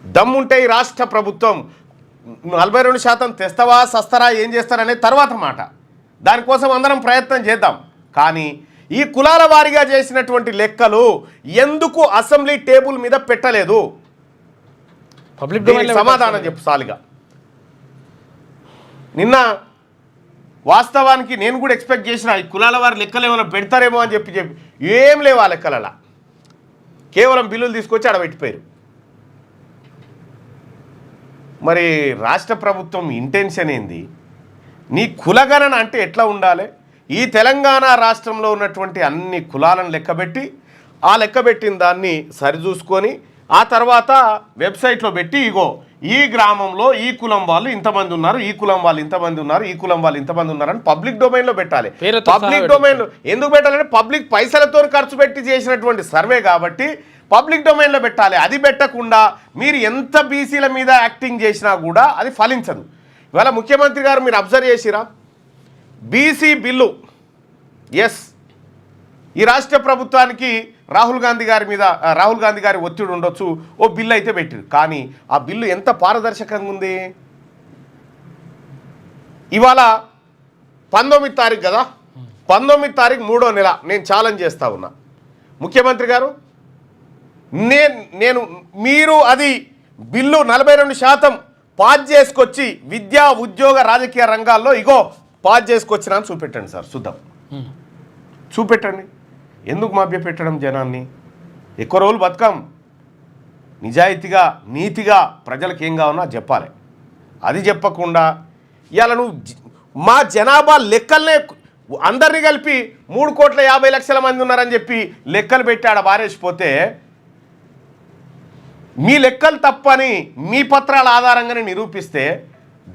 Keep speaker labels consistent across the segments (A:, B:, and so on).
A: దమ్ముంటే ఈ రాష్ట్ర ప్రభుత్వం 42% తెస్తవా సస్తరా ఏం చేస్తారనే తర్వాత మాట. దానికోసం అందరం ప్రయత్నం చేద్దాం. కానీ ఈ కులాల వారీగా చేసినటువంటి లెక్కలు ఎందుకు అసెంబ్లీ టేబుల్ మీద పెట్టలేదు?
B: పబ్లిక్ డొమైన్
A: సమాధానం చెప్పు సాలిగా. నిన్న వాస్తవానికి నేను కూడా ఎక్స్పెక్ట్ చేసిన ఈ కులాల వారి లెక్కలు ఏమైనా పెడతారేమో అని చెప్పి ఏం లేవు ఆ లెక్కలలో. కేవలం బిల్లులు తీసుకొచ్చి ఆడ పెట్టిపోయారు. మరి రాష్ట్ర ప్రభుత్వం ఇంటెన్షన్ ఏంది? నీ కులగణన అంటే ఎట్లా ఉండాలి? ఈ తెలంగాణ రాష్ట్రంలో ఉన్నటువంటి అన్ని కులాలను లెక్కబెట్టి ఆ లెక్కబెట్టిన దాన్ని సరిచూసుకొని ఆ తర్వాత వెబ్సైట్లో పెట్టి ఇగో ఈ గ్రామంలో ఈ కులం వాళ్ళు ఇంతమంది ఉన్నారు, ఈ కులం వాళ్ళు ఇంతమంది ఉన్నారు, ఈ కులం వాళ్ళు ఇంతమంది ఉన్నారని పబ్లిక్ డొమైన్లో పెట్టాలి. పబ్లిక్ డొమైన్లో ఎందుకు పెట్టాలంటే పబ్లిక్ పైసలతో ఖర్చు పెట్టి చేసినటువంటి సర్వే కాబట్టి పబ్లిక్ డొమైన్లో పెట్టాలి. అది పెట్టకుండా మీరు ఎంత బీసీల మీద యాక్టింగ్ చేసినా కూడా అది ఫలించదు. ఇవాళ ముఖ్యమంత్రి గారు మీరు అబ్జర్వ్ చేసిరా, బీసీ బిల్లు ఎస్ ఈ రాష్ట్ర ప్రభుత్వానికి రాహుల్ గాంధీ గారి ఒత్తిడి ఉండొచ్చు, ఓ బిల్లు అయితే పెట్టిరు. కానీ ఆ బిల్లు ఎంత పారదర్శకంగా ఉంది. ఇవాళ 19 తారీఖు కదా, 19 తారీఖు 3వ నెల నేను ఛాలెంజ్ చేస్తా ఉన్నా ముఖ్యమంత్రి గారు, మీరు అది బిల్లు 42% పాస్ చేసుకొచ్చి విద్యా ఉద్యోగ రాజకీయ రంగాల్లో ఇగో పాస్ చేసుకొచ్చినా అని చూపెట్టండి సార్, చూద్దాం. చూపెట్టండి. ఎందుకు మభ్యపెట్టడం జనాన్ని? ఎక్కువ రోజులు బతకం. నిజాయితీగా నీతిగా ప్రజలకు ఏం కావాలో చెప్పాలి. అది చెప్పకుండా ఇవాళ నువ్వు మా జనాభా లెక్కలనే అందరినీ కలిపి 3,50,00,000 మంది ఉన్నారని చెప్పి లెక్కలు పెట్టి ఆడ బారేసిపోతే మీ లెక్కలు తప్పని మీ పత్రాల ఆధారంగానే నిరూపిస్తే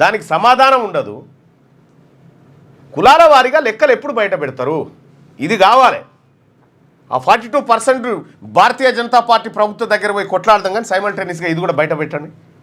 A: దానికి సమాధానం ఉండదు. కులాల వారీగా లెక్కలు ఎప్పుడు బయట పెడతారు? ఇది కావాలి. ఆ 42% భారతీయ జనతా పార్టీ ప్రభుత్వం దగ్గర పోయి కొట్లాడదాం, కానీ సైమల్టేనియస్గా ఇది కూడా బయట పెట్టండి.